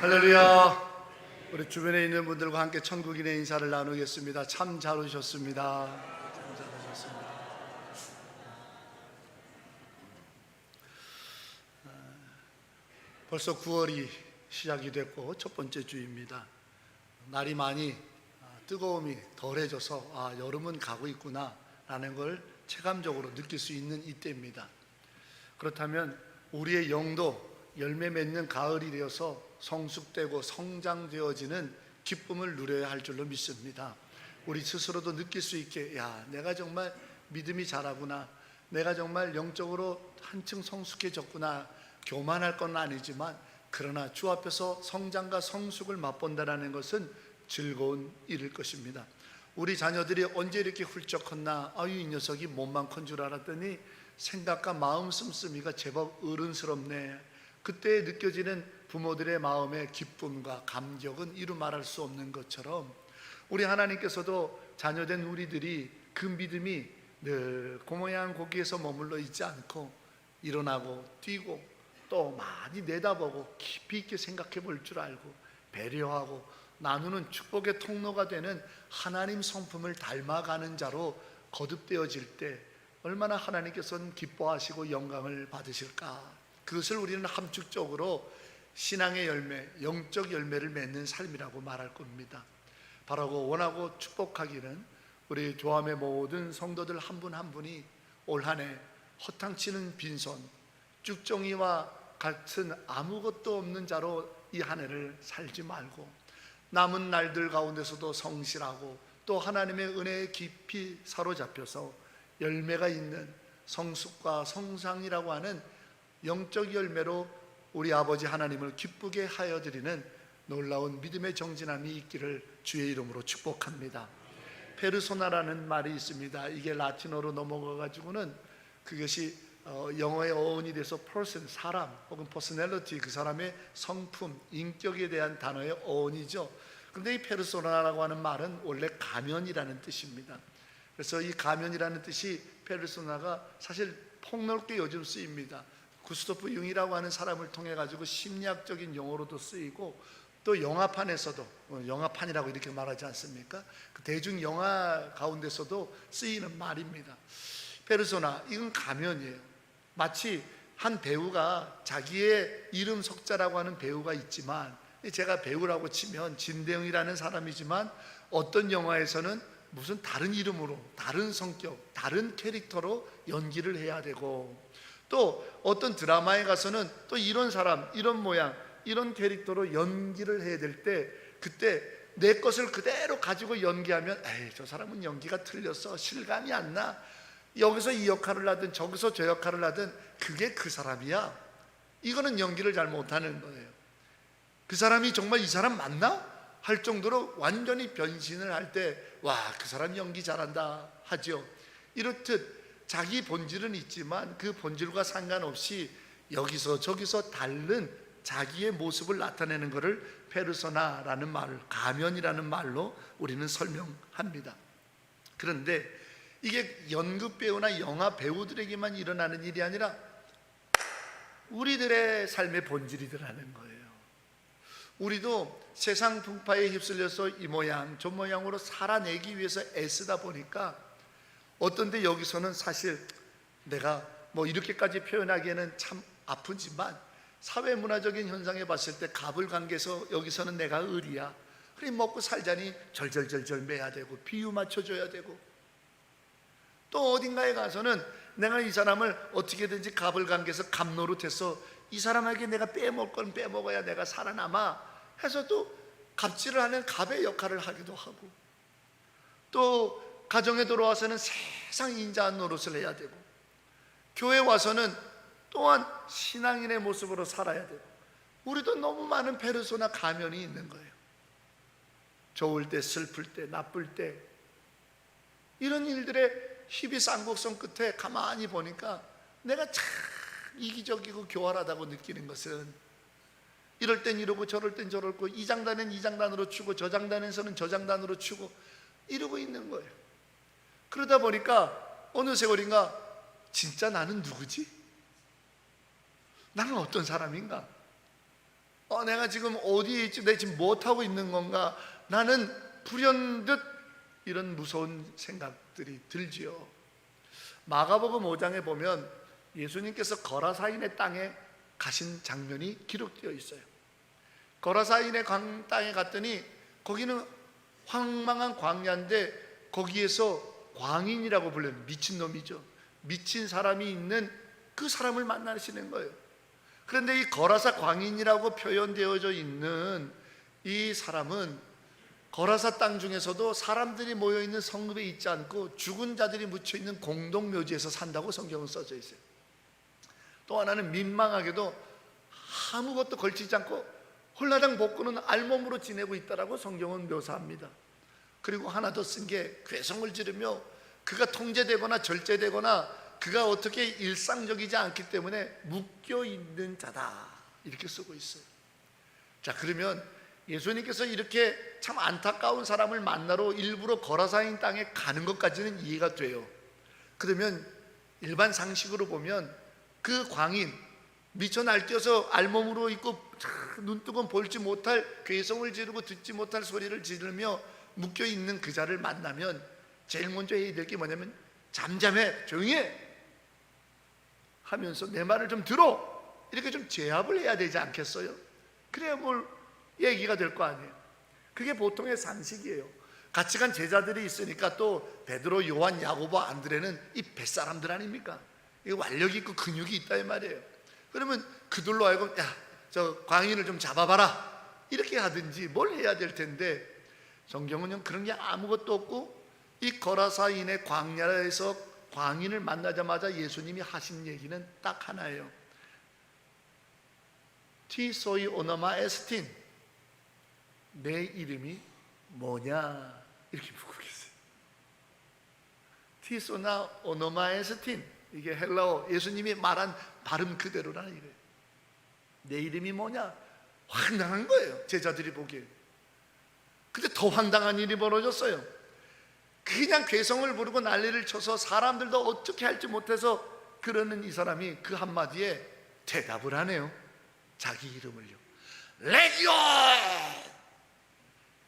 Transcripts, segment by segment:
할렐루야. 우리 주변에 있는 분들과 함께 천국인의 인사를 나누겠습니다. 참 잘 오셨습니다. 참 잘 오셨습니다. 벌써 9월이 시작이 됐고 첫 번째 주입니다. 날이 많이 뜨거움이 덜해져서 여름은 가고 있구나 라는 걸 체감적으로 느낄 수 있는 이때입니다. 그렇다면 우리의 영도 열매 맺는 가을이 되어서 성숙되고 성장되어지는 기쁨을 누려야 할 줄로 믿습니다. 우리 스스로도 느낄 수 있게 내가 정말 믿음이 자라구나, 내가 정말 영적으로 한층 성숙해졌구나, 교만할 건 아니지만 그러나 주 앞에서 성장과 성숙을 맛본다는 것은 즐거운 일일 것입니다. 우리 자녀들이 언제 이렇게 훌쩍 컸나, 이 녀석이 몸만 큰 줄 알았더니 생각과 마음 씀씀이가 제법 어른스럽네. 그때 느껴지는 부모들의 마음의 기쁨과 감격은 이루 말할 수 없는 것처럼 우리 하나님께서도 자녀된 우리들이 그 믿음이 늘 고모양 고기에서 머물러 있지 않고 일어나고 뛰고 또 많이 내다보고 깊이 있게 생각해 볼 줄 알고 배려하고 나누는 축복의 통로가 되는 하나님 성품을 닮아가는 자로 거듭되어질 때 얼마나 하나님께서는 기뻐하시고 영광을 받으실까. 그것을 우리는 함축적으로 신앙의 열매, 영적 열매를 맺는 삶이라고 말할 겁니다. 바라고 원하고 축복하기는 우리 교함의 모든 성도들 한 분 한 분이 올 한 해 허탕치는 빈손, 쭉정이와 같은 아무것도 없는 자로 이 한 해를 살지 말고 남은 날들 가운데서도 성실하고 또 하나님의 은혜에 깊이 사로잡혀서 열매가 있는 성숙과 성장이라고 하는 영적 열매로 우리 아버지 하나님을 기쁘게 하여 드리는 놀라운 믿음의 정진함이 있기를 주의 이름으로 축복합니다. 페르소나라는 말이 있습니다. 이게 라틴어로 넘어가 가지고는 그것이 영어의 어원이 돼서 person, 사람 혹은 personality, 그 사람의 성품, 인격에 대한 단어의 어원이죠. 그런데 이 페르소나라고 하는 말은 원래 가면이라는 뜻입니다. 그래서 이 가면이라는 뜻이 페르소나가 사실 폭넓게 요즘 쓰입니다. 구스토프 융이라고 하는 사람을 통해 가지고 심리학적인 용어로도 쓰이고 또 영화판에서도, 영화판이라고 이렇게 말하지 않습니까? 그 대중 영화 가운데서도 쓰이는 말입니다. 페르소나, 이건 가면이에요. 마치 한 배우가 자기의 이름 석자라고 하는 배우가 있지만, 제가 배우라고 치면 진대영이라는 사람이지만 어떤 영화에서는 무슨 다른 이름으로, 다른 성격, 다른 캐릭터로 연기를 해야 되고, 또 어떤 드라마에 가서는 또 이런 사람, 이런 모양, 이런 캐릭터로 연기를 해야 될 때 그때 내 것을 그대로 가지고 연기하면 저 사람은 연기가 틀렸어, 실감이 안 나, 여기서 이 역할을 하든 저기서 저 역할을 하든 그게 그 사람이야. 이거는 연기를 잘 못하는 거예요. 그 사람이 정말 이 사람 맞나? 할 정도로 완전히 변신을 할 때 그 사람 연기 잘한다 하죠. 이렇듯 자기 본질은 있지만 그 본질과 상관없이 여기서 저기서 다른 자기의 모습을 나타내는 것을 페르소나라는 말을, 가면이라는 말로 우리는 설명합니다. 그런데 이게 연극 배우나 영화 배우들에게만 일어나는 일이 아니라 우리들의 삶의 본질이 드러나는 거예요. 우리도 세상 풍파에 휩쓸려서 이 모양 저 모양으로 살아내기 위해서 애쓰다 보니까 어떤 데 여기서는 사실 내가 이렇게까지 표현하기에는 참 아프지만 사회문화적인 현상에 봤을 때 가불관계에서 여기서는 내가 을이야, 그래 먹고 살자니 절절절절 매야 되고 비유 맞춰줘야 되고, 또 어딘가에 가서는 내가 이 사람을 어떻게든지 가불관계에서 갑노릇해서 이 사람에게 내가 빼먹을 건 빼먹어야 내가 살아남아 해서 또 갑질을 하는 갑의 역할을 하기도 하고, 또 가정에 들어와서는 세상 인자한 노릇을 해야 되고, 교회 와서는 또한 신앙인의 모습으로 살아야 되고, 우리도 너무 많은 페르소나 가면이 있는 거예요. 좋을 때, 슬플 때, 나쁠 때, 이런 일들의 희비쌍곡성 끝에 가만히 보니까 내가 참 이기적이고 교활하다고 느끼는 것은, 이럴 땐 이러고 저럴 땐 저럴고, 이 장단은 이 장단으로 추고 저 장단에서는 저 장단으로 추고 이러고 있는 거예요. 그러다 보니까 어느 세월인가 진짜 나는 누구지? 나는 어떤 사람인가? 내가 지금 어디에 있지? 내가 지금 못하고 있는 건가? 나는 불현듯 이런 무서운 생각들이 들지요. 마가복음 5장에 보면 예수님께서 거라사인의 땅에 가신 장면이 기록되어 있어요. 거라사인의 땅에 갔더니 거기는 황망한 광야인데 거기에서 광인이라고 불려요. 미친놈이죠. 미친 사람이 있는 그 사람을 만나시는 거예요. 그런데 이 거라사 광인이라고 표현되어져 있는 이 사람은 거라사 땅 중에서도 사람들이 모여있는 성읍에 있지 않고 죽은 자들이 묻혀있는 공동묘지에서 산다고 성경은 써져 있어요. 또 하나는 민망하게도 아무것도 걸치지 않고 홀라당 복구는 알몸으로 지내고 있다라고 성경은 묘사합니다. 그리고 하나 더 쓴 게 괴성을 지르며 그가 통제되거나 절제되거나 그가 어떻게 일상적이지 않기 때문에 묶여있는 자다 이렇게 쓰고 있어요. 자, 그러면 예수님께서 이렇게 참 안타까운 사람을 만나러 일부러 거라사인 땅에 가는 것까지는 이해가 돼요. 그러면 일반 상식으로 보면 그 광인, 미쳐 날뛰어서 알몸으로 있고 눈뜨고 볼지 못할 괴성을 지르고 듣지 못할 소리를 지르며 묶여있는 그 자를 만나면 제일 먼저 해야 될 게 뭐냐면 잠잠해, 조용히 해 하면서 내 말을 좀 들어 이렇게 좀 제압을 해야 되지 않겠어요? 그래야 뭘 얘기가 될 거 아니에요. 그게 보통의 상식이에요. 같이 간 제자들이 있으니까 또 베드로, 요한, 야고보, 안드레는 이 뱃사람들 아닙니까? 완력이 있고 근육이 있다 이 말이에요. 그러면 그들로 하여금 야, 저 광인을 좀 잡아봐라 이렇게 하든지 뭘 해야 될 텐데 성경은요 그런 게 아무것도 없고 이 거라사인의 광야에서 광인을 만나자마자 예수님이 하신 얘기는 딱 하나예요. 티 소이 오너마 에스틴, 내 이름이 뭐냐 이렇게 묻고 계세요. 티 소나 오너마 에스틴, 이게 헬라어 예수님이 말한 발음 그대로라는 이거예요. 내 이름이 뭐냐? 황당한 거예요, 제자들이 보기에. 근데 더 황당한 일이 벌어졌어요. 그냥 괴성을 부르고 난리를 쳐서 사람들도 어떻게 할지 못해서 그러는 이 사람이 그 한마디에 대답을 하네요. 자기 이름을요. 레기온!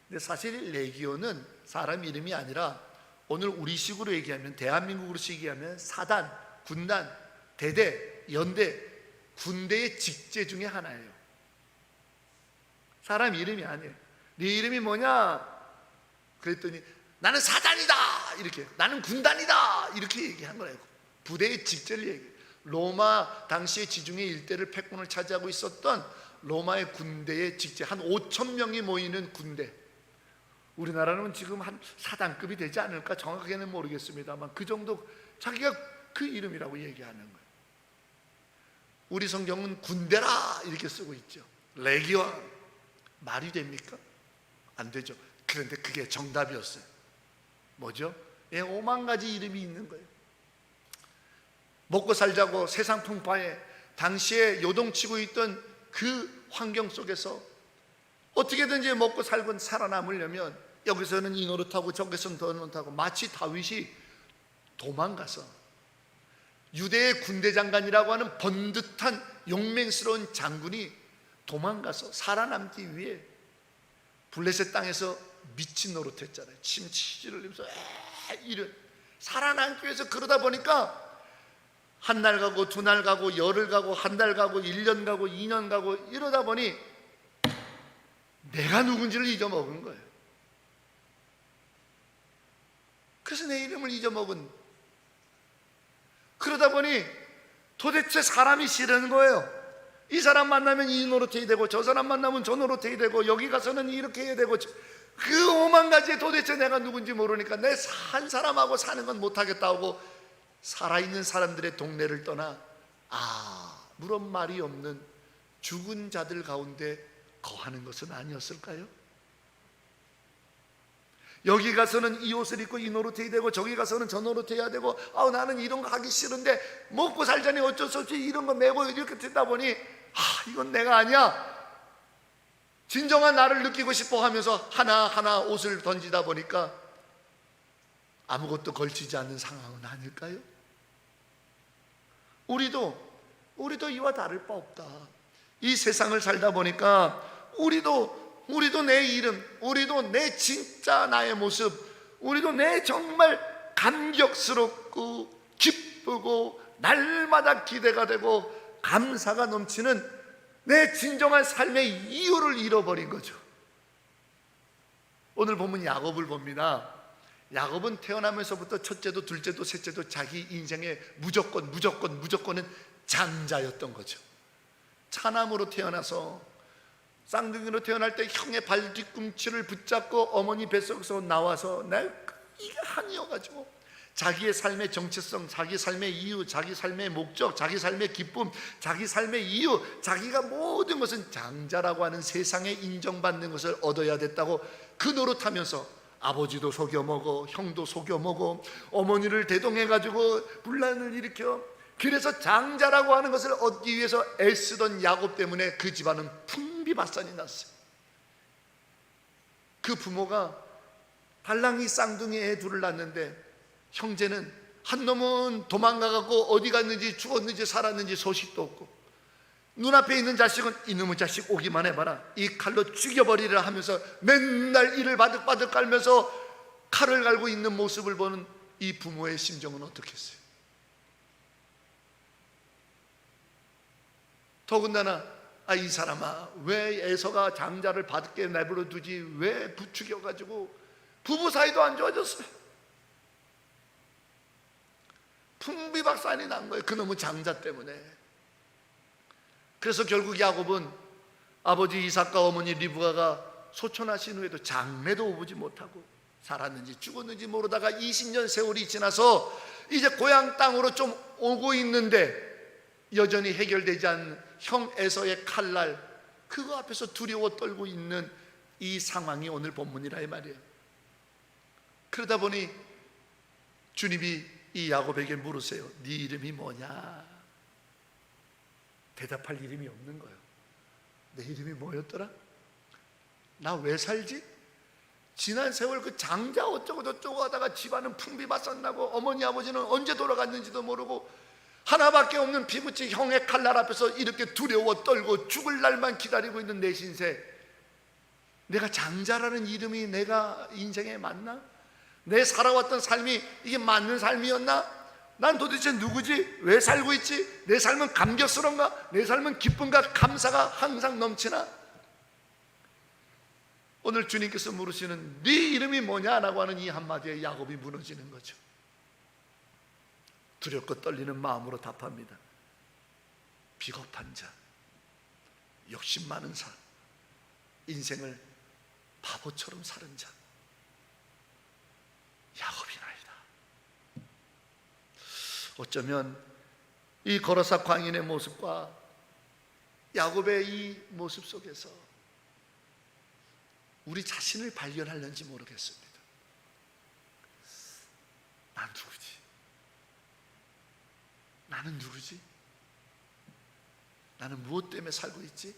근데 사실 레기온은 사람 이름이 아니라 오늘 우리식으로 얘기하면, 대한민국으로 얘기하면 사단, 군단, 대대, 연대, 군대의 직제 중에 하나예요. 사람 이름이 아니에요. 네 이름이 뭐냐? 그랬더니 나는 사단이다 이렇게, 나는 군단이다 이렇게 얘기한 거예요. 부대의 직제를 얘기해요. 로마 당시의 지중해 일대를 패권을 차지하고 있었던 로마의 군대의 직제, 한 5천 명이 모이는 군대. 우리나라는 지금 한 사단급이 되지 않을까 정확하게는 모르겠습니다만 그 정도, 자기가 그 이름이라고 얘기하는 거예요. 우리 성경은 군대라 이렇게 쓰고 있죠. 레기온. 말이 됩니까? 안 되죠. 그런데 그게 정답이었어요. 뭐죠? 5만 가지 이름이 있는 거예요. 먹고 살자고 세상 풍파에 당시에 요동치고 있던 그 환경 속에서 어떻게든지 먹고 살고 살아남으려면 여기서는 이 노릇하고 저기서는 저 노릇하고, 마치 다윗이 도망가서 유대의 군대 장관이라고 하는 번듯한 용맹스러운 장군이 도망가서 살아남기 위해 블레셋 땅에서 미친 노릇했잖아요. 침치질을 흘리면서 이런 살아남기 위해서. 그러다 보니까 한 날 가고 두 날 가고 열흘 가고 한 달 가고 1년 가고 2년 가고 이러다 보니 내가 누군지를 잊어먹은 거예요. 그래서 내 이름을 잊어먹은. 그러다 보니 도대체 사람이 싫은 거예요. 이 사람 만나면 이 노릇해야 되고 저 사람 만나면 저 노릇해야 되고 여기 가서는 이렇게 해야 되고, 그 5만 가지에 도대체 내가 누군지 모르니까 내 한 사람하고 사는 건 못하겠다 하고 살아있는 사람들의 동네를 떠나 아무런 말이 없는 죽은 자들 가운데 거하는 것은 아니었을까요? 여기 가서는 이 옷을 입고 이 노릇해야 되고 저기 가서는 저 노릇해야 되고, 나는 이런 거 하기 싫은데 먹고 살자니 어쩔 수 없이 이런 거 메고 이렇게 듣다 보니 이건 내가 아니야. 진정한 나를 느끼고 싶어 하면서 하나하나 옷을 던지다 보니까 아무것도 걸치지 않는 상황은 아닐까요? 우리도 이와 다를 바 없다. 이 세상을 살다 보니까 우리도 내 이름, 우리도 내 진짜 나의 모습, 우리도 내 정말 감격스럽고 기쁘고 날마다 기대가 되고 감사가 넘치는 내 진정한 삶의 이유를 잃어버린 거죠. 오늘 보면 야곱을 봅니다. 야곱은 태어나면서부터 첫째도 둘째도 셋째도 자기 인생의 무조건은 장자였던 거죠. 차남으로 태어나서 쌍둥이로 태어날 때 형의 발 뒤꿈치를 붙잡고 어머니 뱃속에서 나와서 이게 한이어가지고 자기의 삶의 정체성, 자기 삶의 이유, 자기 삶의 목적, 자기 삶의 기쁨, 자기 삶의 이유, 자기가 모든 것은 장자라고 하는 세상에 인정받는 것을 얻어야 됐다고 그 노릇하면서 아버지도 속여먹어, 형도 속여먹어, 어머니를 대동해가지고 분란을 일으켜, 그래서 장자라고 하는 것을 얻기 위해서 애쓰던 야곱 때문에 그 집안은 풍비박산이 났어요. 그 부모가 달랑이 쌍둥이 애 둘을 낳는데 형제는 한 놈은 도망가고 어디 갔는지 죽었는지 살았는지 소식도 없고, 눈앞에 있는 자식은 이놈의 자식 오기만 해봐라, 이 칼로 죽여버리라 하면서 맨날 이를 바득바득 깔면서 칼을 갈고 있는 모습을 보는 이 부모의 심정은 어떻겠어요? 더군다나 이 사람아, 왜 에서가 장자를 받게 내버려 두지 왜 부추겨가지고 부부 사이도 안 좋아졌어요. 풍비박산이 난 거예요, 그놈의 장자 때문에. 그래서 결국 야곱은 아버지 이삭과 어머니 리브가가 소천하신 후에도 장례도 오보지 못하고 살았는지 죽었는지 모르다가 20년 세월이 지나서 이제 고향 땅으로 좀 오고 있는데 여전히 해결되지 않은 형 에서의 칼날, 그거 앞에서 두려워 떨고 있는 이 상황이 오늘 본문이라 이 말이에요. 그러다 보니 주님이 이 야곱에게 물으세요. 네 이름이 뭐냐? 대답할 이름이 없는 거예요. 내 이름이 뭐였더라? 나 왜 살지? 지난 세월 그 장자 어쩌고 저쩌고 하다가 집안은 풍비박산 나고 어머니 아버지는 언제 돌아갔는지도 모르고 하나밖에 없는 피부치 형의 칼날 앞에서 이렇게 두려워 떨고 죽을 날만 기다리고 있는 내 신세, 내가 장자라는 이름이 내가 인생에 맞나? 내 살아왔던 삶이 이게 맞는 삶이었나? 난 도대체 누구지? 왜 살고 있지? 내 삶은 감격스러운가? 내 삶은 기쁨과 감사가 항상 넘치나? 오늘 주님께서 물으시는 네 이름이 뭐냐라고 하는 이 한마디에 야곱이 무너지는 거죠. 두렵고 떨리는 마음으로 답합니다. 비겁한 자, 욕심 많은 사, 인생을 바보처럼 사는 자, 야곱이나이다. 어쩌면 이 거라사 광인의 모습과 야곱의 이 모습 속에서 우리 자신을 발견하려는지 모르겠습니다. 난 누구지? 나는 누구지? 나는 무엇 때문에 살고 있지?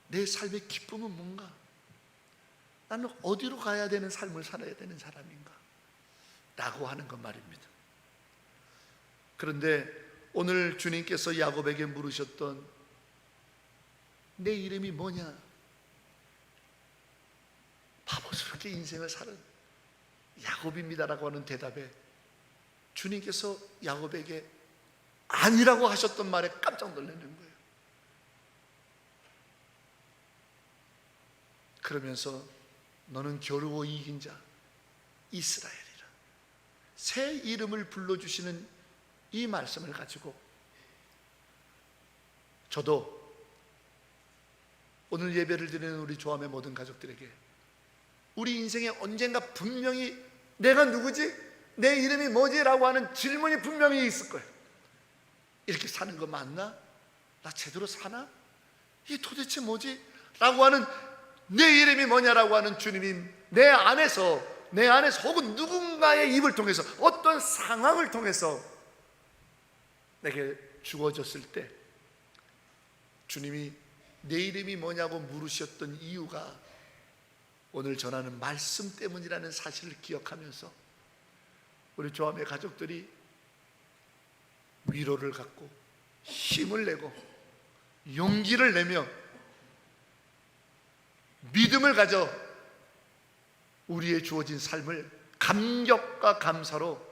내 삶의 기쁨은 뭔가? 나는 어디로 가야 되는 삶을 살아야 되는 사람인가? 라고 하는 것 말입니다. 그런데 오늘 주님께서 야곱에게 물으셨던 내 이름이 뭐냐? 바보스럽게 인생을 사는 야곱입니다라고 하는 대답에 주님께서 야곱에게 아니라고 하셨던 말에 깜짝 놀라는 거예요. 그러면서 너는 겨루어 이긴 자 이스라엘이라, 새 이름을 불러주시는 이 말씀을 가지고 저도 오늘 예배를 드리는 우리 조함의 모든 가족들에게 우리 인생에 언젠가 분명히 내가 누구지? 내 이름이 뭐지? 라고 하는 질문이 분명히 있을 거예요. 이렇게 사는 거 맞나? 나 제대로 사나? 이게 도대체 뭐지? 라고 하는 내 이름이 뭐냐라고 하는 주님이 내 안에서 혹은 누군가의 입을 통해서 어떤 상황을 통해서 내게 주어졌을 때 주님이 내 이름이 뭐냐고 물으셨던 이유가 오늘 전하는 말씀 때문이라는 사실을 기억하면서 우리 조함의 가족들이 위로를 갖고 힘을 내고 용기를 내며 믿음을 가져 우리의 주어진 삶을 감격과 감사로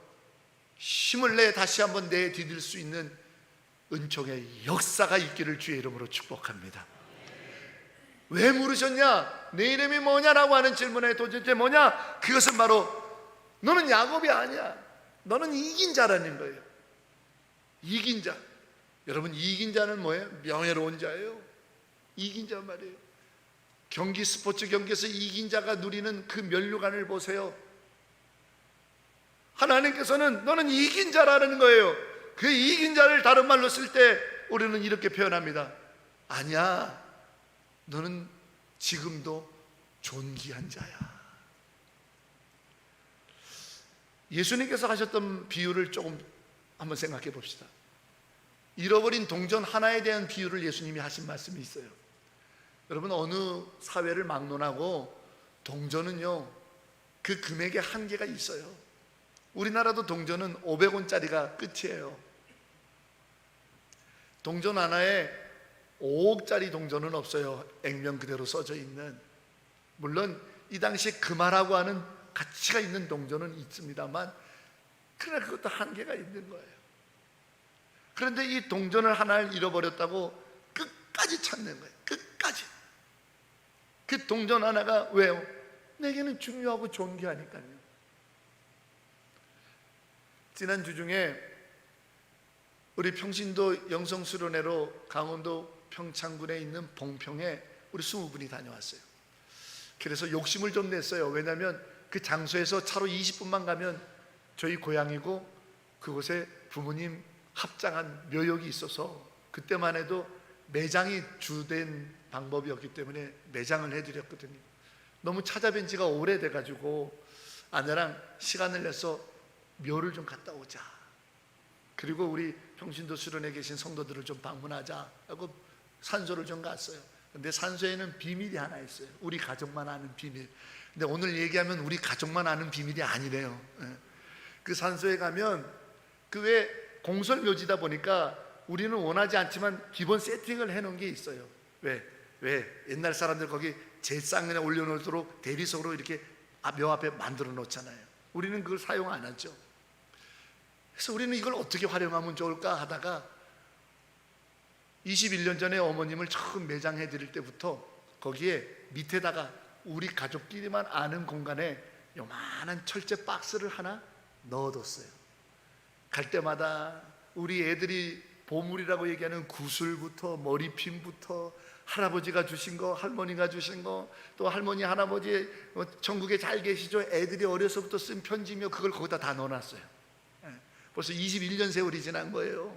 힘을 내 다시 한번 내디딜 수 있는 은총의 역사가 있기를 주의 이름으로 축복합니다. 왜 물으셨냐? 내 이름이 뭐냐라고 하는 질문에 도대체 뭐냐? 그것은 바로 너는 야곱이 아니야. 너는 이긴 자라는 거예요. 이긴 자. 여러분, 이긴 자는 뭐예요? 명예로운 자예요. 이긴 자 말이에요. 스포츠 경기에서 이긴 자가 누리는 그 면류관을 보세요. 하나님께서는 너는 이긴 자라는 거예요. 그 이긴 자를 다른 말로 쓸 때 우리는 이렇게 표현합니다. 아니야, 너는 지금도 존귀한 자야. 예수님께서 하셨던 비유를 조금 한번 생각해 봅시다. 잃어버린 동전 하나에 대한 비유를 예수님이 하신 말씀이 있어요. 여러분, 어느 사회를 막론하고 동전은요, 그 금액의 한계가 있어요. 우리나라도 동전은 500원짜리가 끝이에요. 동전 하나에 5억짜리 동전은 없어요. 액면 그대로 써져 있는. 물론 이 당시에 금화라고 하는 가치가 있는 동전은 있습니다만, 그러나 그것도 한계가 있는 거예요. 그런데 이 동전을 하나를 잃어버렸다고 끝까지 찾는 거예요. 끝까지. 그 동전 하나가 왜요? 내게는 중요하고 존귀하니까요. 지난주 중에 우리 평신도 영성수련회로 강원도 평창군에 있는 봉평에 우리 20분이 다녀왔어요. 그래서 욕심을 좀 냈어요. 왜냐하면 그 장소에서 차로 20분만 가면 저희 고향이고 그곳에 부모님 합장한 묘역이 있어서 그때만 해도 매장이 주된 방법이었기 때문에 매장을 해드렸거든요. 너무 찾아뵌 지가 오래돼가지고 아내랑 시간을 내서 묘를 좀 갔다 오자, 그리고 우리 평신도 수련회에 계신 성도들을 좀 방문하자 하고 산소를 좀 갔어요. 근데 산소에는 비밀이 하나 있어요. 우리 가족만 아는 비밀. 근데 오늘 얘기하면 우리 가족만 아는 비밀이 아니래요. 그 산소에 가면 그 왜 공설묘지다 보니까 우리는 원하지 않지만 기본 세팅을 해놓은 게 있어요. 왜 옛날 사람들 거기 제상에 올려놓도록 대리석으로 이렇게 묘 앞에 만들어 놓잖아요. 우리는 그걸 사용 안 하죠. 그래서 우리는 이걸 어떻게 활용하면 좋을까 하다가 21년 전에 어머님을 처음 매장해 드릴 때부터 거기에 밑에다가 우리 가족끼리만 아는 공간에 요만한 철제 박스를 하나 넣어뒀어요. 갈 때마다 우리 애들이 보물이라고 얘기하는 구슬부터 머리핀부터 할아버지가 주신 거, 할머니가 주신 거, 또 할머니 할아버지 천국에 잘 계시죠? 애들이 어려서부터 쓴 편지며 그걸 거기다 다 넣어놨어요. 벌써 21년 세월이 지난 거예요.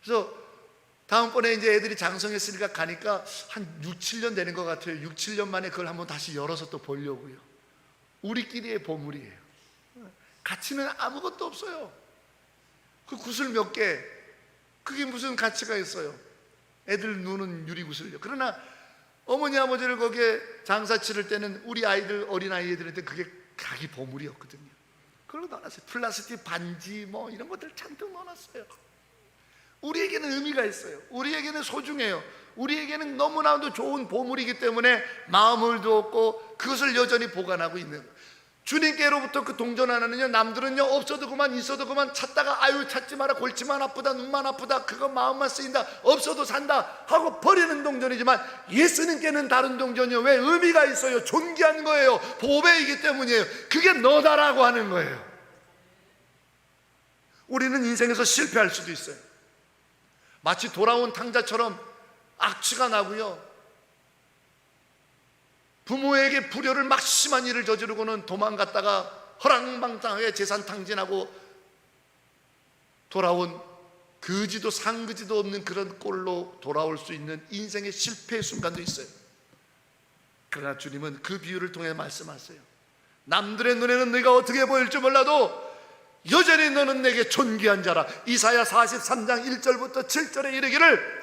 그래서 다음번에 이제 애들이 장성했으니까 가니까 한 6, 7년 되는 것 같아요. 6, 7년 만에 그걸 한번 다시 열어서 또 보려고요. 우리끼리의 보물이에요. 가치는 아무것도 없어요. 그 구슬 몇 개, 그게 무슨 가치가 있어요? 애들 눈은 유리구슬요. 그러나 어머니 아버지를 거기에 장사 치를 때는 우리 아이들, 어린아이 애들한테 그게 각이 보물이었거든요. 그걸 넣어놨어요. 플라스틱 반지 뭐 이런 것들 잔뜩 넣어놨어요. 우리에게는 의미가 있어요. 우리에게는 소중해요. 우리에게는 너무나도 좋은 보물이기 때문에 마음을 두었고 그것을 여전히 보관하고 있는 거예요. 주님께로부터 그 동전 하나는요, 남들은요 없어도 그만 있어도 그만 찾다가 아유 찾지 마라, 골치만 아프다, 눈만 아프다, 그거 마음만 쓰인다, 없어도 산다 하고 버리는 동전이지만 예수님께는 다른 동전이요. 왜? 의미가 있어요. 존귀한 거예요. 보배이기 때문이에요. 그게 너다라고 하는 거예요. 우리는 인생에서 실패할 수도 있어요. 마치 돌아온 탕자처럼 악취가 나고요, 부모에게 불효를 막심한 일을 저지르고는 도망갔다가 허랑방탕하게 재산 탕진하고 돌아온 거지도 상거지도 없는 그런 꼴로 돌아올 수 있는 인생의 실패의 순간도 있어요. 그러나 주님은 그 비유를 통해 말씀하세요. 남들의 눈에는 네가 어떻게 보일지 몰라도 여전히 너는 내게 존귀한 자라. 이사야 43장 1절부터 7절에 이르기를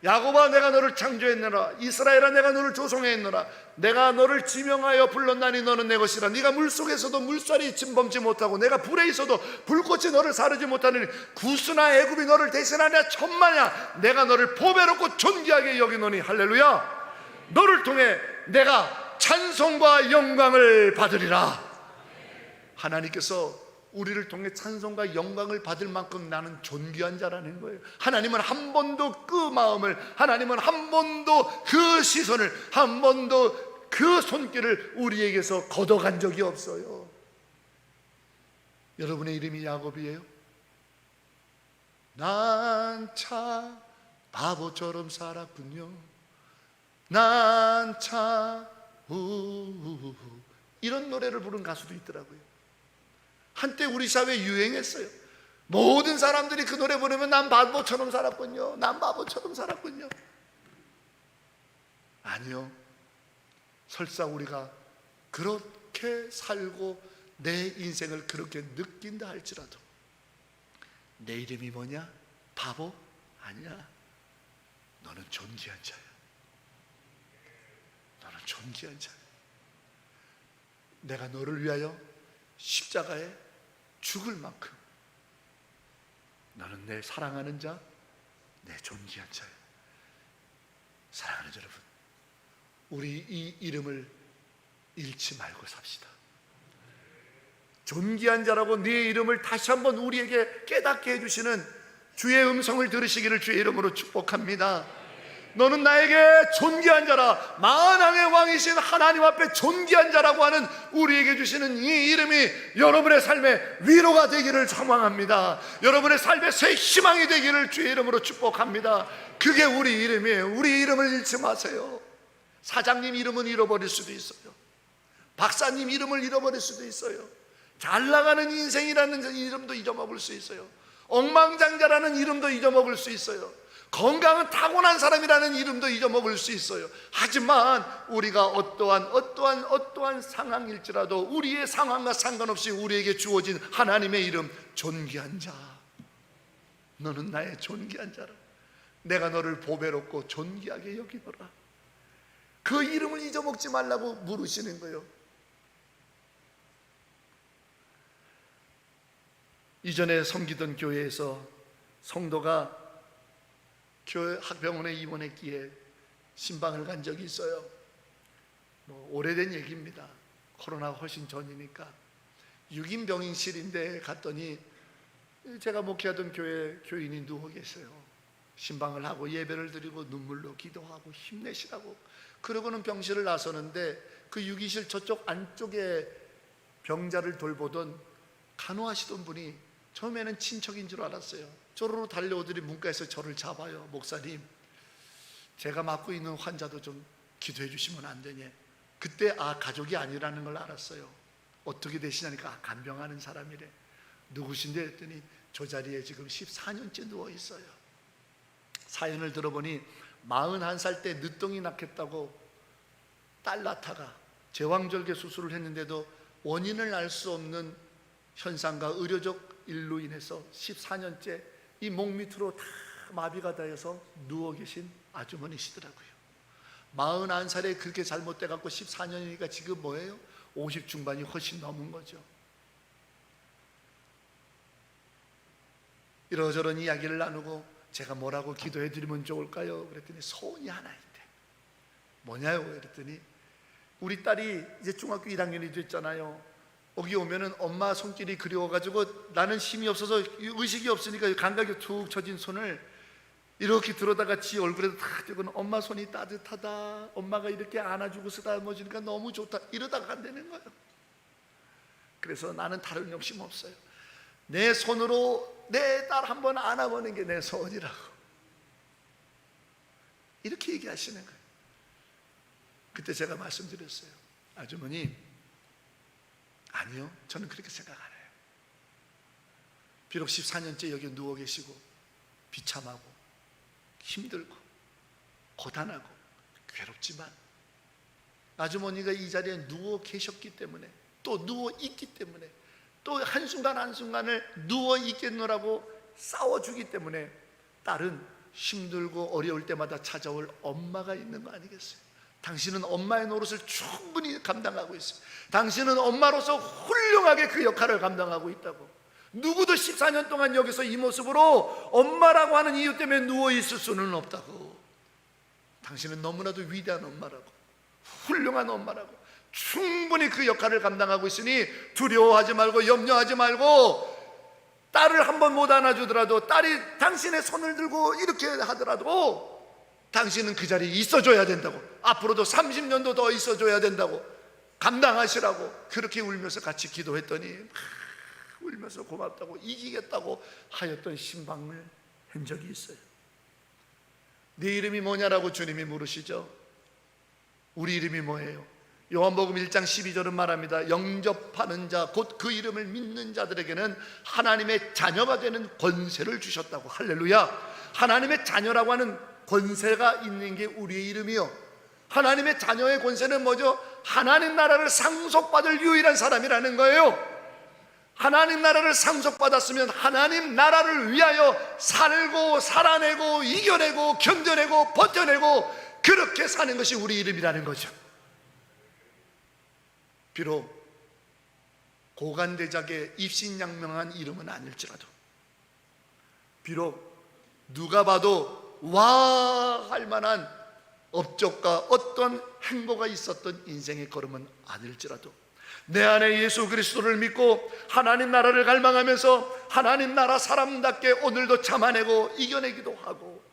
야곱아 내가 너를 창조했노라, 이스라엘아 내가 너를 조성했노라, 내가 너를 지명하여 불렀나니 너는 내 것이라. 네가 물속에서도 물살이 침범치 못하고 내가 불에 있어도 불꽃이 너를 사르지 못하느니 구스나 애굽이 너를 대신하냐 천마냐. 내가 너를 보배롭고 존귀하게 여기노니. 할렐루야. 너를 통해 내가 찬송과 영광을 받으리라. 하나님께서 우리를 통해 찬송과 영광을 받을 만큼 나는 존귀한 자라는 거예요. 하나님은 한 번도 그 마음을, 하나님은 한 번도 그 시선을, 한 번도 그 손길을 우리에게서 걷어간 적이 없어요. 여러분의 이름이 야곱이에요? 난 참 바보처럼 살았군요. 난 참 이런 노래를 부른 가수도 있더라고요. 한때 우리 사회에 유행했어요. 모든 사람들이 그 노래 부르면 난 바보처럼 살았군요. 난 바보처럼 살았군요. 아니요. 설사 우리가 그렇게 살고 내 인생을 그렇게 느낀다 할지라도 내 이름이 뭐냐? 바보? 아니야. 너는 존귀한 자야. 너는 존귀한 자야. 내가 너를 위하여 십자가에 죽을 만큼 너는 내 사랑하는 자, 내 존귀한 자야. 사랑하는 여러분, 우리 이 이름을 잃지 말고 삽시다. 존귀한 자라고 네 이름을 다시 한번 우리에게 깨닫게 해주시는 주의 음성을 들으시기를 주의 이름으로 축복합니다. 너는 나에게 존귀한 자라, 만왕의 왕이신 하나님 앞에 존귀한 자라고 하는 우리에게 주시는 이 이름이 여러분의 삶의 위로가 되기를 소망합니다. 여러분의 삶의 새 희망이 되기를 주의 이름으로 축복합니다. 그게 우리 이름이에요. 우리 이름을 잃지 마세요. 사장님 이름은 잃어버릴 수도 있어요. 박사님 이름을 잃어버릴 수도 있어요. 잘 나가는 인생이라는 이름도 잊어먹을 수 있어요. 억만장자라는 이름도 잊어먹을 수 있어요. 건강은 타고난 사람이라는 이름도 잊어먹을 수 있어요. 하지만 우리가 어떠한 상황일지라도 우리의 상황과 상관없이 우리에게 주어진 하나님의 이름, 존귀한 자. 너는 나의 존귀한 자라. 내가 너를 보배롭고 존귀하게 여기노라. 그 이름을 잊어먹지 말라고 물으시는 거예요. 이전에 섬기던 교회에서 성도가 교회 학병원에 입원했기에 신방을 간 적이 있어요. 오래된 얘기입니다. 코로나가 훨씬 전이니까 6인 병인실인데 갔더니 제가 목회하던 교회 교인이 누워 계세요. 신방을 하고 예배를 드리고 눈물로 기도하고 힘내시라고. 그러고는 병실을 나서는데 그 6인실 저쪽 안쪽에 병자를 돌보던 간호하시던 분이 처음에는 친척인 줄 알았어요. 저로 달려오더니 문가에서 저를 잡아요. 목사님, 제가 맡고 있는 환자도 좀 기도해 주시면 안 되냐. 그때 가족이 아니라는 걸 알았어요. 어떻게 되시냐니까 간병하는 사람이래. 누구신데 했더니 저 자리에 지금 14년째 누워 있어요. 사연을 들어보니 41살 때 늦둥이 낳겠다고 딸 낳다가 제왕절개 수술을 했는데도 원인을 알 수 없는 현상과 의료적 일로 인해서 14년째 이 목 밑으로 다 마비가 되어서 누워 계신 아주머니시더라고요. 41살에 그렇게 잘못돼 갖고 14년이니까 지금 뭐예요? 50 중반이 훨씬 넘은 거죠. 이러저런 이야기를 나누고 제가 뭐라고 기도해 드리면 좋을까요? 그랬더니 소원이 하나 있대. 뭐냐요? 그랬더니 우리 딸이 이제 중학교 1학년이 됐잖아요. 여기 오면은 엄마 손길이 그리워가지고 나는 힘이 없어서 의식이 없으니까 감각이 툭 처진 손을 이렇게 들어다가 지 얼굴에도 탁 대고는 엄마 손이 따뜻하다, 엄마가 이렇게 안아주고 쓰다듬어주니까 너무 좋다, 이러다가 간다는 거예요. 그래서 나는 다른 욕심 없어요. 내 손으로 내 딸 한번 안아보는 게 내 소원이라고 이렇게 얘기하시는 거예요. 그때 제가 말씀드렸어요. 아주머니, 아니요, 저는 그렇게 생각 안 해요. 비록 14년째 여기 누워 계시고 비참하고 힘들고 고단하고 괴롭지만 아주머니가 이 자리에 누워 계셨기 때문에, 또 누워 있기 때문에, 또 한순간 한순간을 누워 있겠노라고 싸워주기 때문에 딸은 힘들고 어려울 때마다 찾아올 엄마가 있는 거 아니겠어요? 당신은 엄마의 노릇을 충분히 감당하고 있어요. 당신은 엄마로서 훌륭하게 그 역할을 감당하고 있다고. 누구도 14년 동안 여기서 이 모습으로 엄마라고 하는 이유 때문에 누워있을 수는 없다고. 당신은 너무나도 위대한 엄마라고, 훌륭한 엄마라고, 충분히 그 역할을 감당하고 있으니 두려워하지 말고 염려하지 말고, 딸을 한 번 못 안아주더라도, 딸이 당신의 손을 들고 이렇게 하더라도 당신은 그 자리에 있어줘야 된다고, 앞으로도 30년도 더 있어줘야 된다고, 감당하시라고 그렇게 울면서 같이 기도했더니 울면서 고맙다고, 이기겠다고 하였던 신방을 한 적이 있어요. 네 이름이 뭐냐라고 주님이 물으시죠. 우리 이름이 뭐예요? 요한복음 1장 12절은 말합니다. 영접하는 자, 곧 그 이름을 믿는 자들에게는 하나님의 자녀가 되는 권세를 주셨다고. 할렐루야. 하나님의 자녀라고 하는 권세가 있는 게 우리의 이름이요. 하나님의 자녀의 권세는 뭐죠? 하나님 나라를 상속받을 유일한 사람이라는 거예요. 하나님 나라를 상속받았으면 하나님 나라를 위하여 살고 살아내고 이겨내고 견뎌내고 버텨내고 그렇게 사는 것이 우리 이름이라는 거죠. 비록 고관대작의 입신양명한 이름은 아닐지라도, 비록 누가 봐도 와 할 만한 업적과 어떤 행보가 있었던 인생의 걸음은 아닐지라도, 내 안에 예수 그리스도를 믿고 하나님 나라를 갈망하면서 하나님 나라 사람답게 오늘도 참아내고 이겨내기도 하고,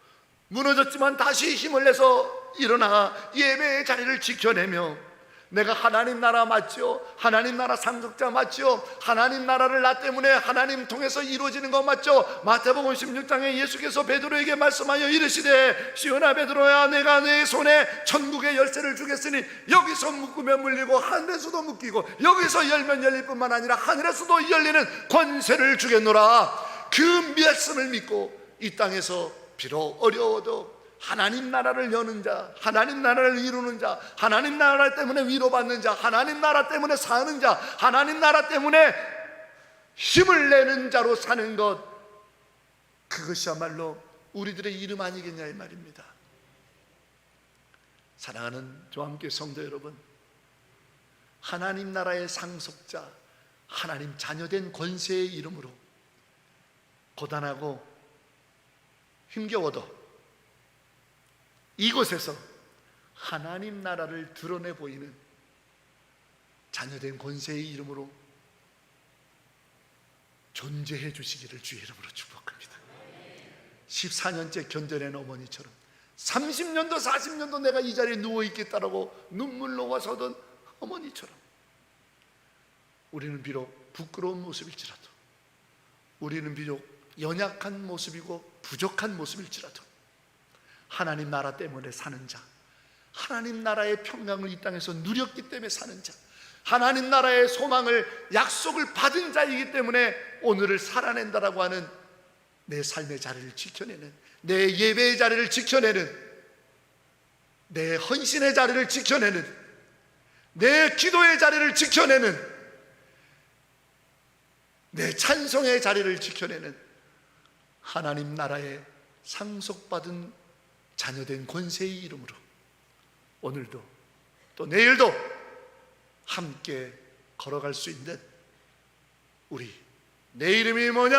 무너졌지만 다시 힘을 내서 일어나 예배의 자리를 지켜내며, 내가 하나님 나라 맞죠? 하나님 나라 상속자 맞죠? 하나님 나라를 나 때문에 하나님 통해서 이루어지는 것 맞죠? 마태복음 16장에 예수께서 베드로에게 말씀하여 이르시되, 시온아 베드로야, 내가 내 손에 천국의 열쇠를 주겠으니 여기서 묶으면 물리고 하늘에서도 묶이고 여기서 열면 열릴 뿐만 아니라 하늘에서도 열리는 권세를 주겠노라. 그 말씀을 믿고 이 땅에서 비록 어려워도 하나님 나라를 여는 자, 하나님 나라를 이루는 자, 하나님 나라 때문에 위로받는 자, 하나님 나라 때문에 사는 자, 하나님 나라 때문에 힘을 내는 자로 사는 것, 그것이야말로 우리들의 이름 아니겠냐 이 말입니다. 사랑하는 조함교회 성도 여러분, 하나님 나라의 상속자, 하나님 자녀된 권세의 이름으로 고단하고 힘겨워도 이곳에서 하나님 나라를 드러내 보이는 자녀된 권세의 이름으로 존재해 주시기를 주의 이름으로 축복합니다. 14년째 견뎌낸 어머니처럼 30년도 40년도 내가 이 자리에 누워있겠다라고 눈물 녹아서던 어머니처럼, 우리는 비록 부끄러운 모습일지라도, 우리는 비록 연약한 모습이고 부족한 모습일지라도 하나님 나라 때문에 사는 자, 하나님 나라의 평강을 이 땅에서 누렸기 때문에 사는 자, 하나님 나라의 소망을, 약속을 받은 자이기 때문에 오늘을 살아낸다라고 하는 내 삶의 자리를 지켜내는, 내 예배의 자리를 지켜내는, 내 헌신의 자리를 지켜내는, 내 기도의 자리를 지켜내는, 내 찬송의 자리를 지켜내는 하나님 나라의 상속받은 자녀된 권세의 이름으로 오늘도 또 내일도 함께 걸어갈 수 있는 우리, 내 이름이 뭐냐?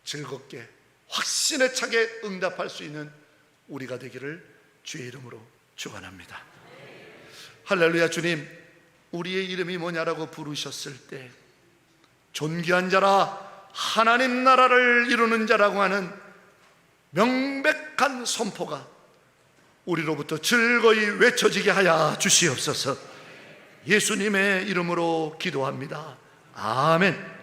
즐겁게 확신에 차게 응답할 수 있는 우리가 되기를 주의 이름으로 축원합니다. 할렐루야. 주님, 우리의 이름이 뭐냐라고 부르셨을 때 존귀한 자라, 하나님 나라를 이루는 자라고 하는 명백한 선포가 우리로부터 즐거이 외쳐지게 하여 주시옵소서. 예수님의 이름으로 기도합니다. 아멘.